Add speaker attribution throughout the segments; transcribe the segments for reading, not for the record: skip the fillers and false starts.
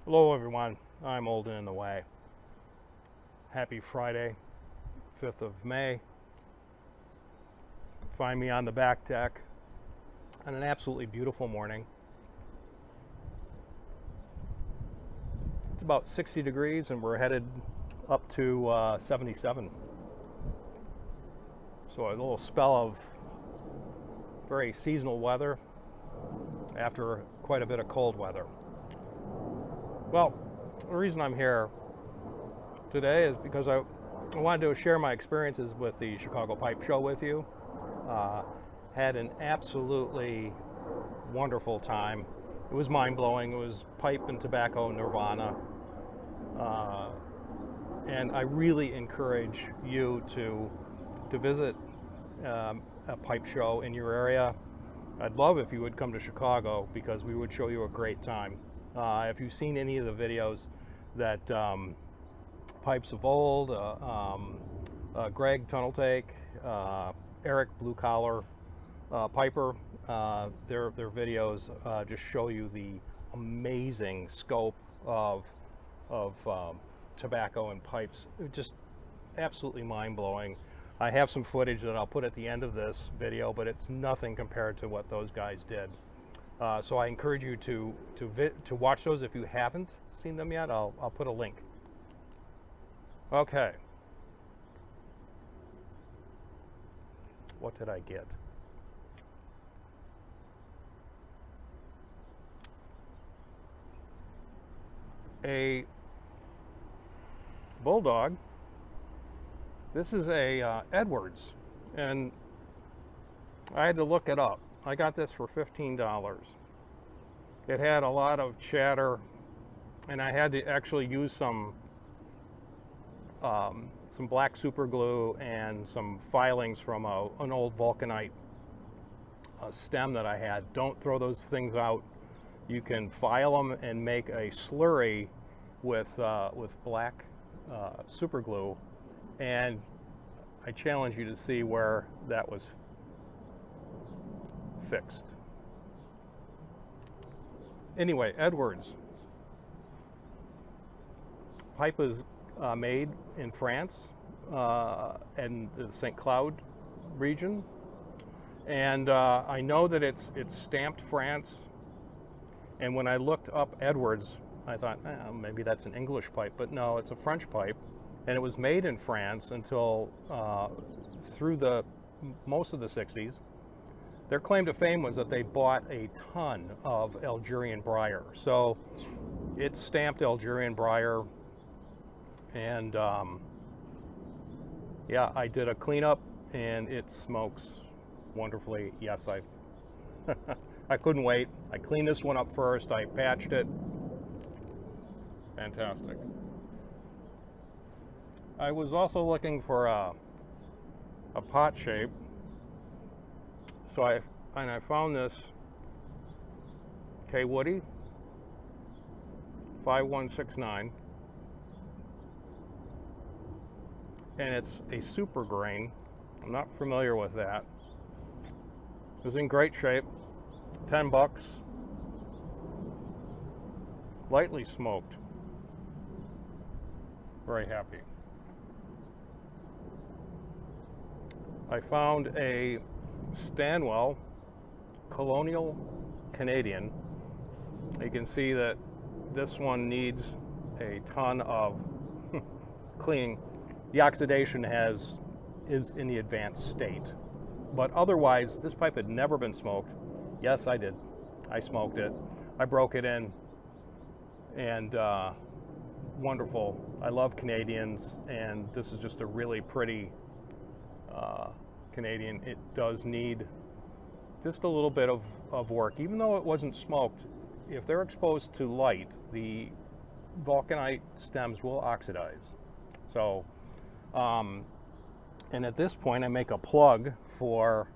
Speaker 1: Hello everyone, I'm Olden in the Way. Happy Friday, 5th of May. Find me on the back deck on an absolutely beautiful morning. It's about 60 degrees and we're headed up to 77. So a little spell of very seasonal weather after quite a bit of cold weather. Well, the reason I'm here today is because I wanted to share my experiences with the Chicago Pipe Show with you. Had an absolutely wonderful time. It was mind-blowing. It was pipe and tobacco nirvana. And I really encourage you to visit a pipe show in your area. I'd love if you would come to Chicago because we would show you a great time. If you've seen any of the videos that Pipes of Old, Greg Tunnel Take, Eric Blue Collar Piper, their videos just show you the amazing scope of tobacco and pipes. Just absolutely mind-blowing. I have some footage that I'll put at the end of this video, but it's nothing compared to what those guys did. So I encourage you to watch those if you haven't seen them yet. I'll put a link. Okay. What did I get? A bulldog. This is a Edwards, and I had to look it up. I got this for $15. It had a lot of chatter, and I had to actually use some black super glue and some filings from an old vulcanite stem that I had. Don't throw those things out. You can file them and make a slurry with black super glue, and I challenge you to see where that was fixed. Anyway, Edwards. Pipe is made in France and the St. Cloud region, and I know that it's stamped France. And when I looked up Edwards, I thought maybe that's an English pipe, but no, it's a French pipe, and it was made in France until through the most of the 60s. Their claim to fame was that they bought a ton of Algerian briar. So it's stamped Algerian briar. And yeah, I did a cleanup and it smokes wonderfully. Yes, I couldn't wait. I cleaned this one up first. I patched it. Fantastic. I was also looking for a pot shape. So I found this K Woody 5169, and it's a super grain. I'm not familiar with that. It was in great shape. $10. Lightly smoked. Very happy. I found a Stanwell Colonial Canadian. You can see that this one needs a ton of cleaning. The oxidation is in the advanced state, but otherwise this pipe had never been smoked. Yes, I did. I smoked it. I broke it in, and wonderful. I love Canadians, and this is just a really pretty Canadian. It does need just a little bit of work, even though it wasn't smoked. If they're exposed to light, the vulcanite stems will oxidize. So, and at this point, I make a plug for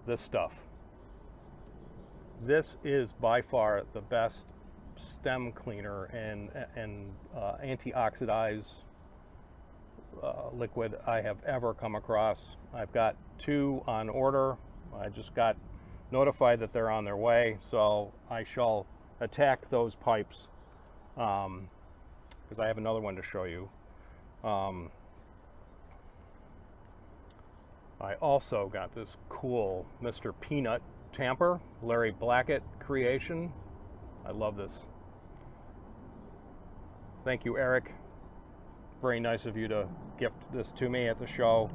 Speaker 1: this stuff. This is by far the best stem cleaner and antioxidize liquid I have ever come across. I've got 2 on order. I just got notified that they're on their way, so I shall attack those pipes because I have another one to show you. I also got this cool Mr. Peanut tamper, Larry Blackett creation. I love this. Thank you, Eric. Very nice of you to gift this to me at the show.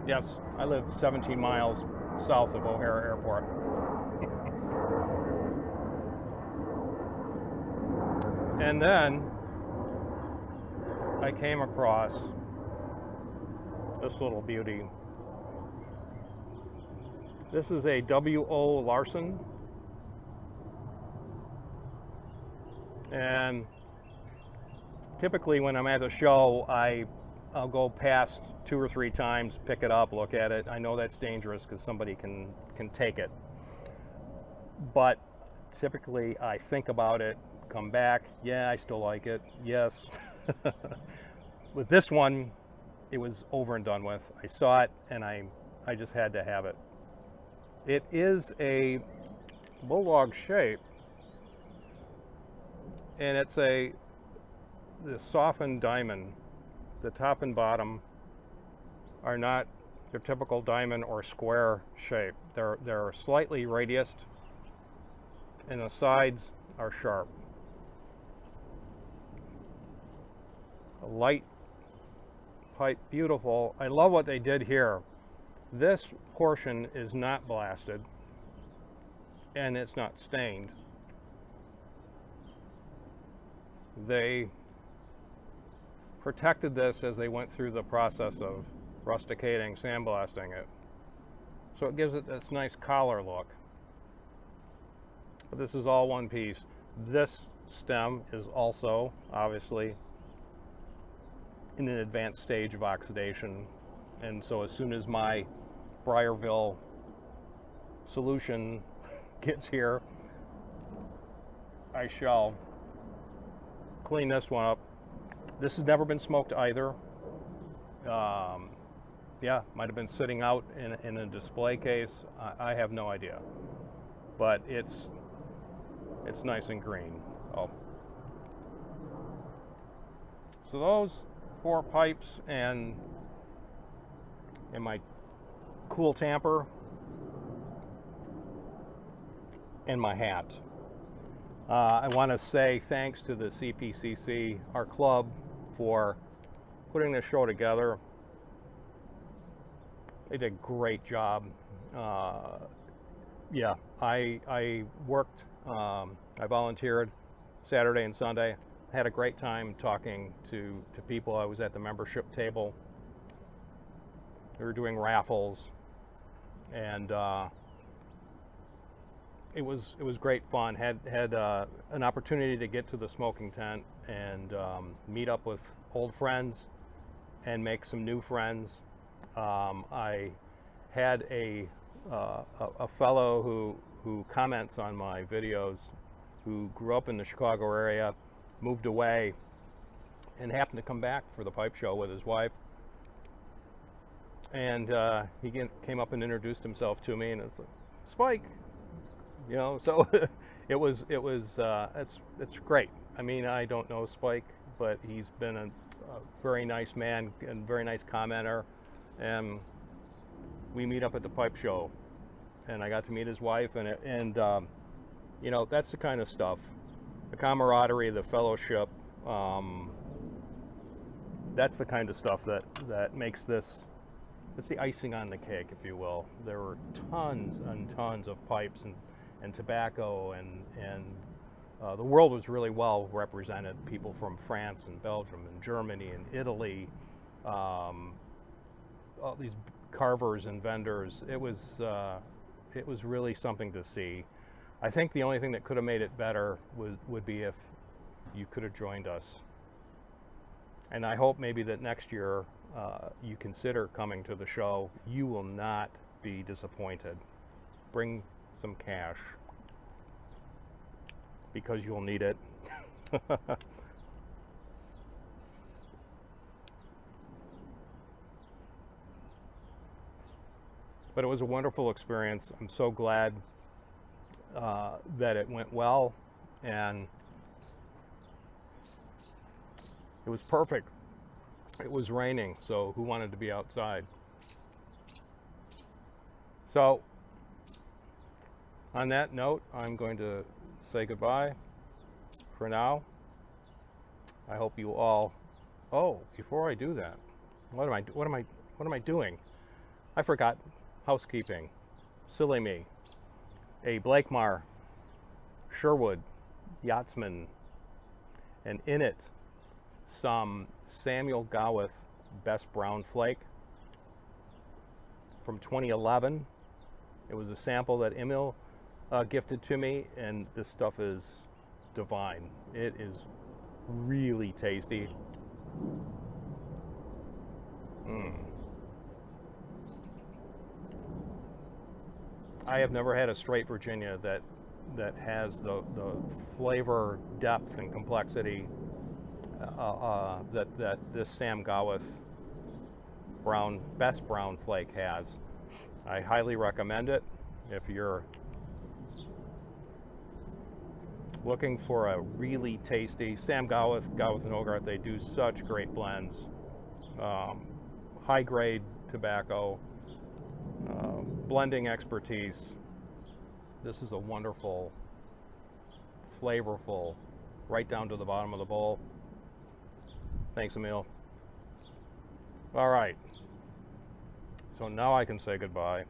Speaker 1: Yes, I live 17 miles south of O'Hare Airport. And then I came across this little beauty. This is a W.O. Larson. And typically when I'm at the show, I'll go past 2 or 3 times, pick it up, look at it. I know that's dangerous because somebody can take it. But typically I think about it, come back, yeah, I still like it, yes. With this one, it was over and done with. I saw it and I just had to have it. It is a bulldog shape, and it's the softened diamond. The top and bottom are not your typical diamond or square shape. They're slightly radiused, and the sides are sharp. A light pipe, beautiful. I love what they did here. This portion is not blasted, and it's not stained. They protected this as they went through the process of rusticating, sandblasting it. So it gives it this nice collar look. But this is all one piece. This stem is also obviously in an advanced stage of oxidation. And so as soon as my Briarville solution gets here, I shall clean this one up. This has never been smoked either. Yeah, might have been sitting out in a display case. I have no idea, but it's nice and green. Oh, so those 4 pipes and my cool tamper and my hat. I want to say thanks to the CPCC, our club, for putting this show together. They did a great job. Yeah, I worked, I volunteered Saturday and Sunday. Had a great time talking to people. I was at the membership table. We were doing raffles, and it was great fun. Had an opportunity to get to the smoking tent and meet up with old friends and make some new friends. I had a fellow who comments on my videos, who grew up in the Chicago area, moved away, and happened to come back for the pipe show with his wife. And he came up and introduced himself to me, and it's like, Spike, you know. So it's great. I mean, I don't know Spike, but he's been a very nice man and very nice commenter. And we meet up at the pipe show, and I got to meet his wife, and you know, that's the kind of stuff, the camaraderie, the fellowship. That's the kind of stuff that makes this. It's the icing on the cake, if you will. There were tons and tons of pipes and tobacco, and the world was really well represented. People from France and Belgium and Germany and Italy, all these carvers and vendors. It was really something to see. I think the only thing that could have made it better would be if you could have joined us. And I hope maybe that next year you consider coming to the show. You will not be disappointed. Bring some cash. because you'll need it. But it was a wonderful experience. I'm so glad that it went well, and it was perfect. It was raining, so who wanted to be outside? So, on that note, I'm going to say goodbye for now. I hope you all. Oh, before I do that, what am I doing? I forgot housekeeping. Silly me. A Blakemar Sherwood Yachtsman, and in it some Samuel Gawith Best Brown Flake from 2011. It was a sample that Emil gifted to me, and this stuff is divine. It is really tasty. I have never had a straight Virginia that has the flavor depth and complexity that this Sam Gawith Best Brown Flake has. I highly recommend it if you're looking for a really tasty Sam Gawith and Hogarth. They do such great blends, high grade tobacco, blending expertise. This is a wonderful, flavorful, right down to the bottom of the bowl. Thanks, Emil. All right. So now I can say goodbye.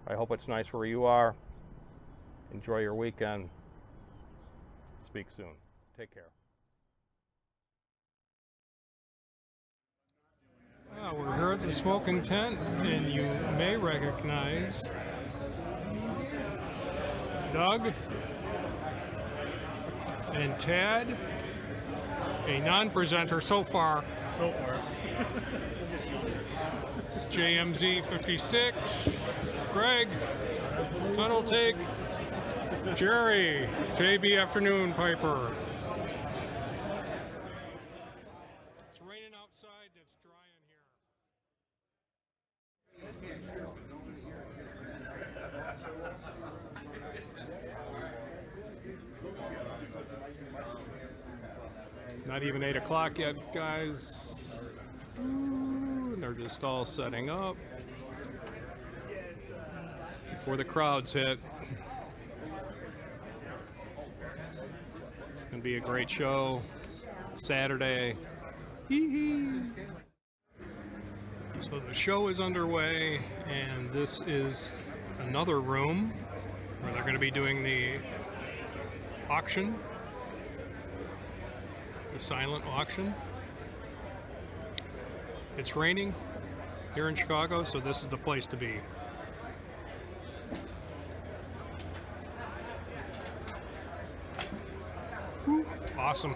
Speaker 1: I hope it's nice where you are. Enjoy your weekend. Speak soon. Take care.
Speaker 2: We're here at the smoking tent, and you may recognize Doug and Tad, a non-presenter so far. JMZ 56, Greg, Tunnel Take, Jerry, JB Afternoon Piper. It's raining outside, it's dry in here. It's not even 8 o'clock yet, guys. They're just all setting up before the crowds hit. It's gonna be a great show Saturday. So the show is underway, and this is another room where they're going to be doing the auction, the silent auction. It's raining here in Chicago, so this is the place to be. Woo, awesome.